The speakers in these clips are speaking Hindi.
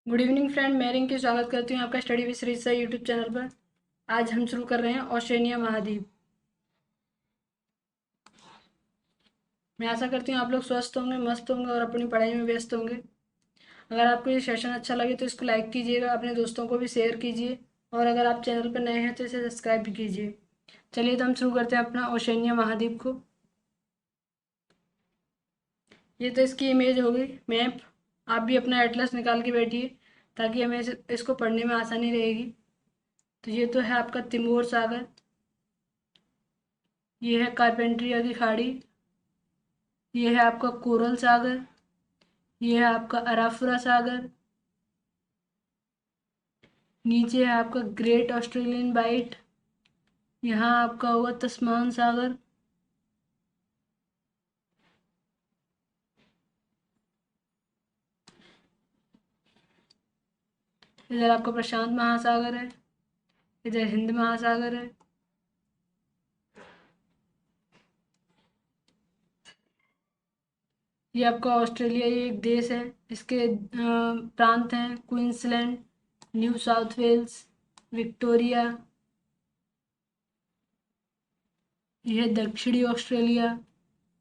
गुड इवनिंग फ्रेंड, मैं रिंकी स्वागत करती हूँ आपका study with Sirisha YouTube channel पर। आज हम शुरू कर रहे हैं ओशनिया महाद्वीप। मैं आशा करती हूँ आप लोग स्वस्थ होंगे, मस्त होंगे और अपनी पढ़ाई में व्यस्त होंगे। अगर आपको ये सेशन अच्छा लगे तो इसको लाइक कीजिएगा, अपने दोस्तों को भी शेयर कीजिए और अगर आप चैनल पर नए हैं तो इसे सब्सक्राइब भी कीजिए। चलिए तो हम शुरू करते हैं अपना ओशनिया महाद्वीप को। ये तो इसकी इमेज हो गई, मैप। आप भी अपना एटलस निकाल के बैठिए ताकि हमें इसको पढ़ने में आसानी रहेगी। तो ये तो है आपका तिमोर सागर, ये है कारपेंट्रिया की खाड़ी, ये है आपका कोरल सागर, ये है आपका अराफुरा सागर, नीचे है आपका ग्रेट ऑस्ट्रेलियन बाइट, यहाँ आपका होगा तस्मान सागर, इधर आपका प्रशांत महासागर है, इधर हिंद महासागर है, ये आपका ऑस्ट्रेलिया, ये एक देश है। इसके प्रांत हैं Queensland, New South Wales, Victoria, यह है दक्षिणी ऑस्ट्रेलिया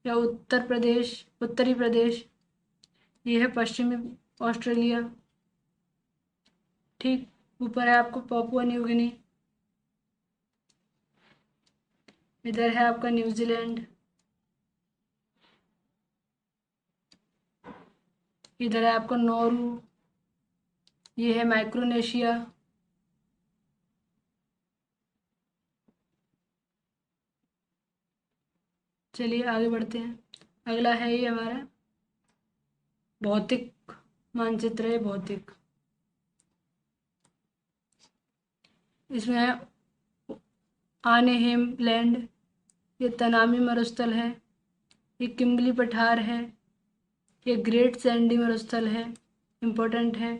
या उत्तर प्रदेश, उत्तरी प्रदेश, ये है पश्चिमी ऑस्ट्रेलिया। ठीक ऊपर है आपको पापुआ न्यू गिनी, इधर है आपका न्यूजीलैंड, इधर है आपका नौरू, ये है माइक्रोनेशिया, चलिए आगे बढ़ते हैं। अगला है ये हमारा भौतिक मानचित्र है, भौतिक। इसमें है आनेहेम लैंड, ये तनामी मरुस्थल है, ये किम्बली पठार है, ये ग्रेट सैंडी मरुस्थल है, इम्पोर्टेंट है,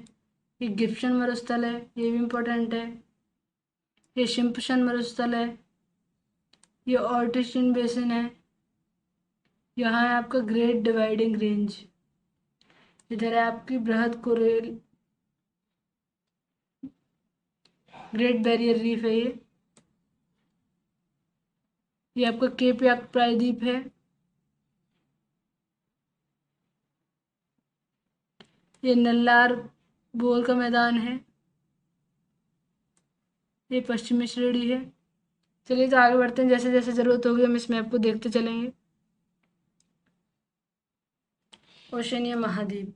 ये गिब्सन मरुस्थल है, ये भी इम्पोर्टेंट है, ये शिम्पसन मरुस्थल है, ये ऑर्टिशियन बेसिन है, यहाँ है आपका ग्रेट डिवाइडिंग रेंज, इधर है आपकी बृहद कोरेल, ग्रेट बैरियर रीफ है ये आपका केप याक प्रायद्वीप है, ये नल्लार बोर का मैदान है, ये पश्चिमी श्रेणी है। चलिए तो आगे बढ़ते हैं, जैसे जैसे ज़रूरत होगी हम इस मैप को देखते चलेंगे। ओशनिया महाद्वीप,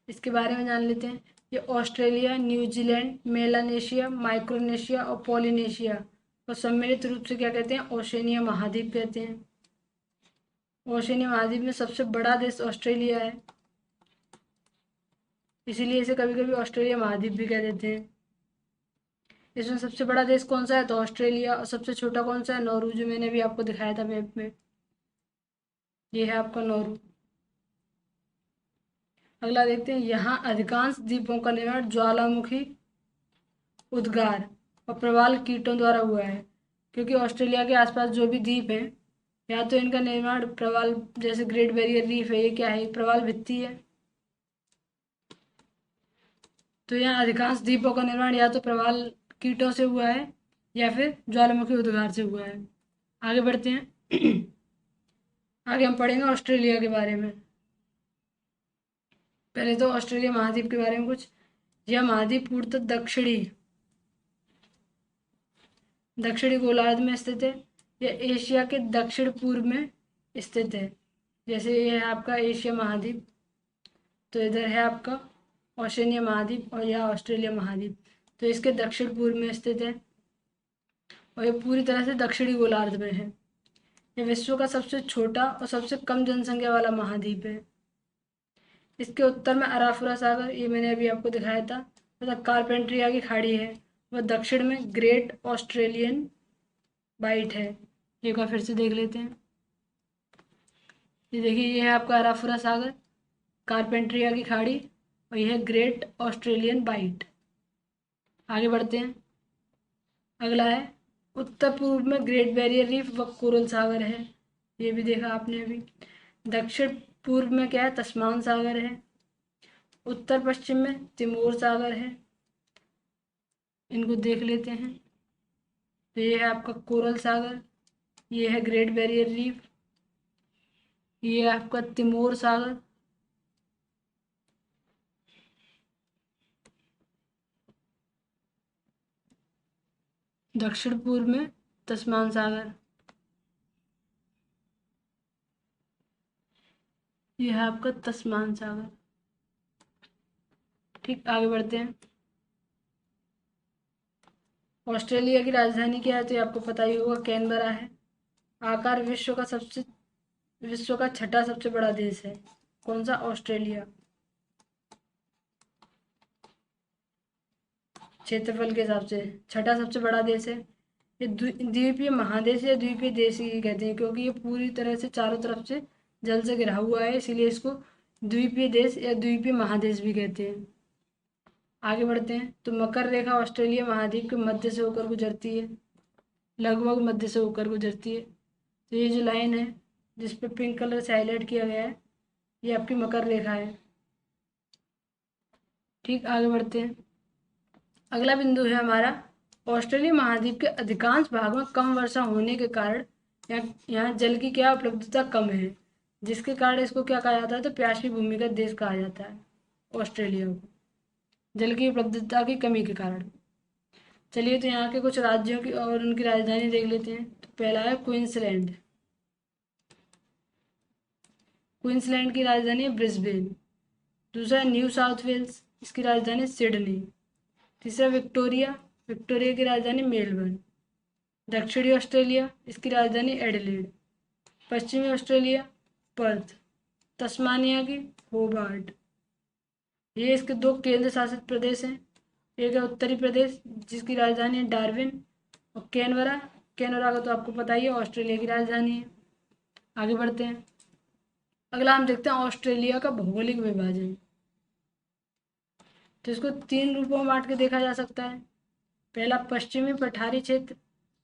इसके बारे में जान लेते हैं। ये ऑस्ट्रेलिया, न्यूजीलैंड, मेलानेशिया, माइक्रोनेशिया और पॉलिनेशिया को सम्मिलित रूप से क्या कहते हैं? ओशनिया महाद्वीप कहते हैं। ओशनिया महाद्वीप में सबसे बड़ा देश ऑस्ट्रेलिया है, इसीलिए इसे कभी कभी ऑस्ट्रेलिया महाद्वीप भी कह देते हैं। इसमें सबसे बड़ा देश कौन सा है? तो ऑस्ट्रेलिया। और सबसे छोटा कौन सा है? नौरू, जो मैंने अभी आपको दिखाया था मैप में, ये है आपका नौरू। अगला देखते हैं, यहाँ अधिकांश द्वीपों का निर्माण ज्वालामुखी, उद्गार और प्रवाल कीटों द्वारा हुआ है। क्योंकि ऑस्ट्रेलिया के आसपास जो भी द्वीप हैं, या तो इनका निर्माण प्रवाल, जैसे ग्रेट बैरियर रीफ है, ये क्या है? प्रवाल भित्ति है। तो यहाँ अधिकांश द्वीपों का निर्माण या तो प्रवाल कीटों से हुआ है या फिर ज्वालामुखी उद्गार से हुआ है। आगे बढ़ते हैं। आगे हम पढ़ेंगे ऑस्ट्रेलिया के बारे में। पहले तो ऑस्ट्रेलिया महाद्वीप के बारे में कुछ। यह महाद्वीप पूर्णतः दक्षिणी गोलार्ध में स्थित है। यह एशिया के दक्षिण पूर्व में स्थित है। जैसे ये है आपका एशिया महाद्वीप, तो इधर है आपका ओशनिया महाद्वीप और यह ऑस्ट्रेलिया महाद्वीप, तो इसके दक्षिण पूर्व में स्थित है और ये पूरी तरह से दक्षिणी गोलार्ध में है। यह विश्व का सबसे छोटा और सबसे कम जनसंख्या वाला महाद्वीप है। इसके उत्तर में अराफुरा सागर, ये मैंने अभी आपको दिखाया था, मतलब कारपेंट्रिया की खाड़ी है। वह दक्षिण में ग्रेट ऑस्ट्रेलियन बाइट है। एक बार फिर से देख लेते हैं। ये देखिए, ये है आपका अराफुरा सागर, कारपेंट्रिया की खाड़ी और यह है ग्रेट ऑस्ट्रेलियन बाइट। आगे बढ़ते हैं। अगला है उत्तर पूर्व में ग्रेट बैरियर रीफ व कोरल सागर है, ये भी देखा आपने अभी। दक्षिण पूर्व में क्या है? तस्मान सागर है। उत्तर पश्चिम में तिमोर सागर है, इनको देख लेते हैं। तो ये है आपका कोरल सागर, ये है ग्रेट बैरियर रीफ, ये है आपका तिमोर सागर, दक्षिण पूर्व में तस्मान सागर, ये है आपका तस्मान सागर। ठीक, आगे बढ़ते हैं। ऑस्ट्रेलिया की राजधानी क्या है, तो ये आपको पता ही होगा, कैनबरा है। आकार विश्व का छठा सबसे बड़ा देश है। कौन सा? ऑस्ट्रेलिया। क्षेत्रफल के हिसाब से छठा सबसे बड़ा देश है। ये द्वीपीय महादेश या द्वीपीय देश ही कहते हैं, क्योंकि ये पूरी तरह से चारों तरफ से जल से घिरा हुआ है, इसीलिए इसको द्वीपीय देश या द्वीपीय महादेश भी कहते हैं। आगे बढ़ते हैं। तो मकर रेखा ऑस्ट्रेलिया महाद्वीप के मध्य से होकर गुजरती है, लगभग मध्य से होकर गुजरती है। तो ये जो लाइन है जिस पे पिंक कलर से हाईलाइट किया गया है, ये आपकी मकर रेखा है। ठीक, आगे बढ़ते हैं। अगला बिंदु है हमारा, ऑस्ट्रेलिया महाद्वीप के अधिकांश भाग में कम वर्षा होने के कारण यहाँ जल की क्या उपलब्धता कम है, जिसके कारण इसको क्या कहा जाता है, तो प्यासी भूमि का देश कहा जाता है ऑस्ट्रेलिया को, जल की उपलब्धता की कमी के कारण। चलिए, तो यहाँ के कुछ राज्यों की और उनकी राजधानी देख लेते हैं। तो पहला है क्वींसलैंड। क्वींसलैंड की राजधानी है ब्रिस्बेन। दूसरा है न्यू साउथ वेल्स, इसकी राजधानी सिडनी। तीसरा विक्टोरिया, विक्टोरिया की राजधानी मेलबर्न। दक्षिणी ऑस्ट्रेलिया, इसकी राजधानी एडिलेड। पश्चिमी ऑस्ट्रेलिया, पर्थ। तस्मानिया की होबार्ट। ये इसके दो केंद्र शासित प्रदेश हैं। एक है उत्तरी प्रदेश, जिसकी राजधानी है डार्विन, और कैनबरा। कैनबरा का तो आपको पता ही है, ऑस्ट्रेलिया की राजधानी है। आगे बढ़ते हैं। अगला हम देखते हैं ऑस्ट्रेलिया का भौगोलिक विभाजन। तो इसको 3 रूपों में बांट के देखा जा सकता है। पहला पश्चिमी पठारी क्षेत्र,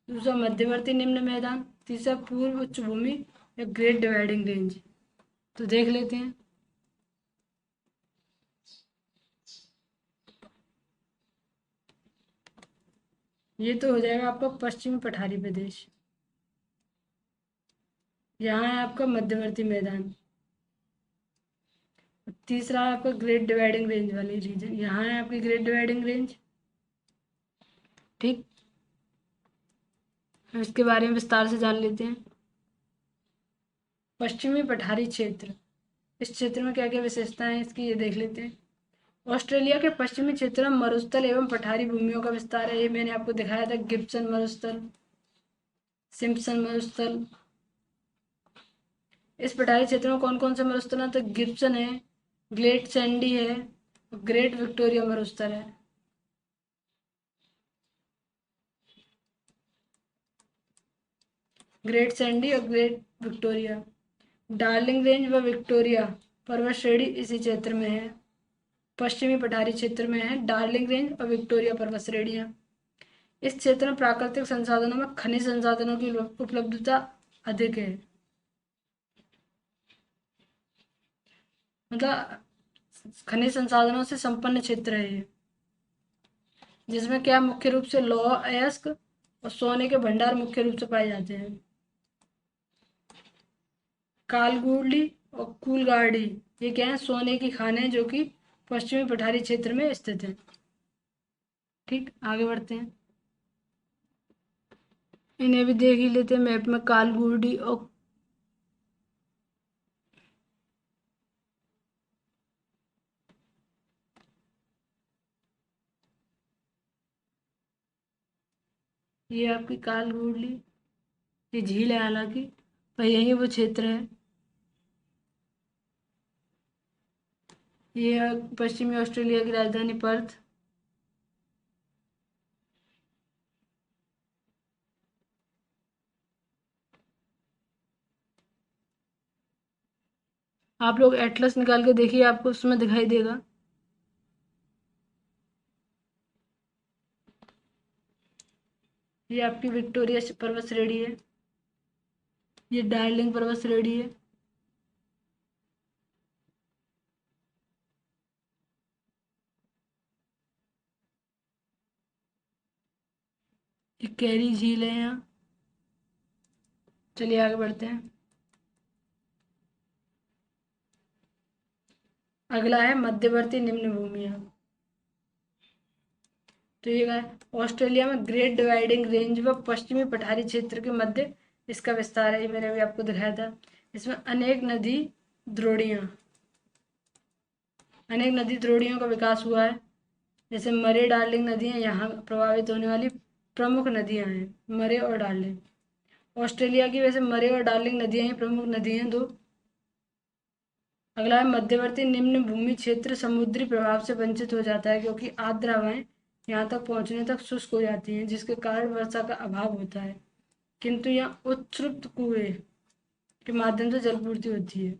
दूसरा मध्यवर्ती निम्न मैदान, तीसरा पूर्व उच्च भूमि या ग्रेट डिवाइडिंग रेंज। तो देख लेते हैं। ये तो हो जाएगा आपका पश्चिमी पठारी प्रदेश। यहाँ है आपका मध्यवर्ती मैदान। तीसरा है आपका ग्रेट डिवाइडिंग रेंज वाली रीजन, यहाँ है आपकी ग्रेट डिवाइडिंग रेंज। ठीक, हम इसके बारे में विस्तार से जान लेते हैं। पश्चिमी पठारी क्षेत्र, इस क्षेत्र में क्या क्या विशेषताएं हैं इसकी, ये देख लेते हैं। ऑस्ट्रेलिया के पश्चिमी क्षेत्र में मरुस्थल एवं पठारी भूमियों का विस्तार है। ये मैंने आपको दिखाया था, गिब्सन मरुस्थल, सिम्पसन मरुस्थल। इस पठारी क्षेत्र में कौन कौन से मरुस्थल हैं, तो गिब्सन है, ग्रेट सैंडी है, ग्रेट विक्टोरिया मरुस्थल है। ग्रेट सैंडी और ग्रेट विक्टोरिया। डार्लिंग रेंज व विक्टोरिया पर्वत श्रेणी इसी क्षेत्र में है। पश्चिमी पठारी क्षेत्र में है डार्लिंग रेंज और विक्टोरिया पर्वत श्रेणियां। इस क्षेत्र में प्राकृतिक संसाधनों में खनिज संसाधनों की उपलब्धता अधिक है। मतलब खनिज संसाधनों से संपन्न क्षेत्र है ये, जिसमें क्या मुख्य रूप से लौह अयस्क और सोने के भंडार मुख्य रूप से पाए जाते हैं। कालगुडी और कूलगाड़ी, ये क्या है, सोने की खानें जो कि पश्चिमी पठारी क्षेत्र में स्थित हैं। ठीक, आगे बढ़ते हैं। इन्हें भी देख ही लेते हैं मैप में। कालगुडी और ये आपकी कालगुडी, ये झील है हालांकि, पर यही वो क्षेत्र है। ये है पश्चिमी ऑस्ट्रेलिया की राजधानी पर्थ। आप लोग एटलस निकाल के देखिए, आपको उसमें दिखाई देगा। ये आपकी विक्टोरिया पर्वत श्रेणी है, ये डार्लिंग पर्वत श्रेणी है। ये कैरी झील है यहाँ। चलिए आगे बढ़ते हैं। अगला है मध्यवर्ती निम्न भूमियाँ। तो ये है ऑस्ट्रेलिया में ग्रेट डिवाइडिंग रेंज व पश्चिमी पठारी क्षेत्र के मध्य इसका विस्तार है। ये मैंने अभी आपको दिखाया था। इसमें अनेक नदी द्रोणियों का विकास हुआ है। जैसे मरे डार्लिंग नदियाँ यहाँ प्रभावित होने वाली प्रमुख नदियाँ हैं, मरे और डार्लिंग। ऑस्ट्रेलिया की वैसे मरे और डार्लिंग नदियाँ ही प्रमुख नदियाँ हैं दो। अगला है मध्यवर्ती निम्न भूमि क्षेत्र समुद्री प्रभाव से वंचित हो जाता है, क्योंकि आर्द्र हवाएं यहाँ तक पहुँचने तक शुष्क हो जाती हैं, जिसके कारण वर्षा का अभाव होता है। किंतु यहाँ उत्सृप्त कुएं के माध्यम से जलपूर्ति होती है।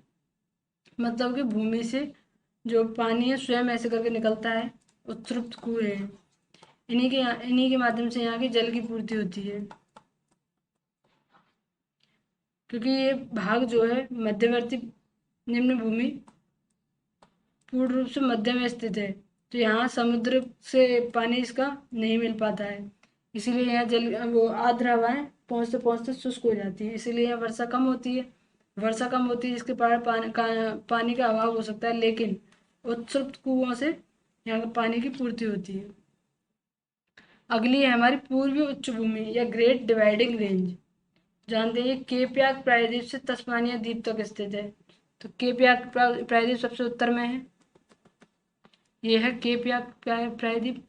मतलब कि भूमि से जो पानी है स्वयं ऐसे करके निकलता है, उत्सृप्त कुएं हैं, इन्हीं के माध्यम से यहाँ की जल की पूर्ति होती है। क्योंकि ये भाग जो है मध्यवर्ती निम्न भूमि पूर्ण रूप से मध्य में स्थित है, तो यहाँ समुद्र से पानी इसका नहीं मिल पाता है, इसीलिए यहाँ जल वो आर्द्र हवाएं पहुँचते पहुँचते शुष्क हो जाती है, इसीलिए यहाँ वर्षा कम होती है। जिसके कारण पानी का अभाव हो सकता है, लेकिन उत्सृप्त कुओं से यहाँ का पानी की पूर्ति होती है। अगली है हमारी पूर्वी उच्च भूमि या ग्रेट डिवाइडिंग रेंज। जानते हैं केप यार्क प्रायद्वीप से तस्मानिया द्वीप तक स्थित है। तो केप यार्क प्रायद्वीप सबसे उत्तर में है। ये है केप यार्क प्रायद्वीप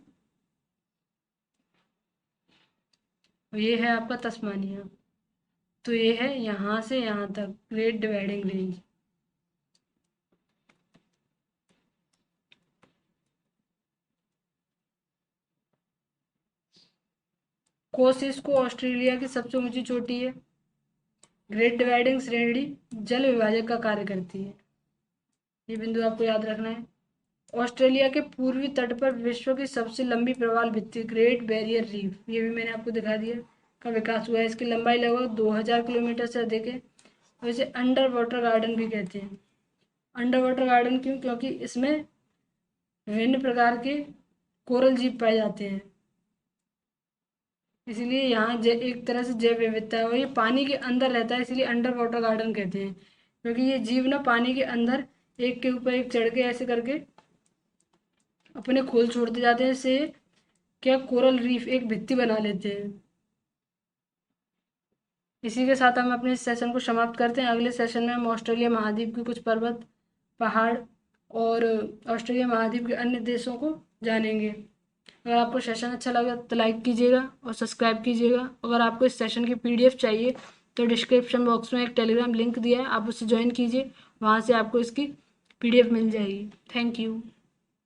और ये है आपका तस्मानिया। तो ये है यहाँ से यहाँ तक ग्रेट डिवाइडिंग रेंज। कोसिस्को ऑस्ट्रेलिया की सबसे ऊंची चोटी है। ग्रेट डिवाइडिंग श्रेणी जल विभाजक का कार्य करती है, ये बिंदु आपको याद रखना है। ऑस्ट्रेलिया के पूर्वी तट पर विश्व की सबसे लंबी प्रवाल भित्ति ग्रेट बैरियर रीफ, ये भी मैंने आपको दिखा दिया, का विकास हुआ है। इसकी लंबाई लगभग 2000 किलोमीटर से अधिक है और इसे अंडर वाटर गार्डन भी कहते हैं। अंडर वाटर गार्डन क्यों? क्योंकि इसमें विभिन्न प्रकार के कोरल जीव पाए जाते हैं, इसीलिए यहाँ एक तरह से जैव विविधता है और ये पानी के अंदर रहता है, इसलिए अंडर वाटर गार्डन कहते हैं। क्योंकि ये जीव ना पानी के अंदर एक के ऊपर एक चढ़ के ऐसे करके अपने खोल छोड़ते जाते हैं, इससे क्या कोरल रीफ एक भित्ति बना लेते हैं। इसी के साथ हम अपने इस सेशन को समाप्त करते हैं। अगले सेशन में हम ऑस्ट्रेलिया महाद्वीप के कुछ पर्वत, पहाड़ और ऑस्ट्रेलिया महाद्वीप के अन्य देशों को जानेंगे। अगर आपको सेशन अच्छा लगा तो लाइक कीजिएगा और सब्सक्राइब कीजिएगा। अगर आपको इस सेशन की पीडीएफ चाहिए तो डिस्क्रिप्शन बॉक्स में एक टेलीग्राम लिंक दिया है, आप उससे ज्वाइन कीजिए, वहाँ से आपको इसकी पीडीएफ मिल जाएगी। Thank you.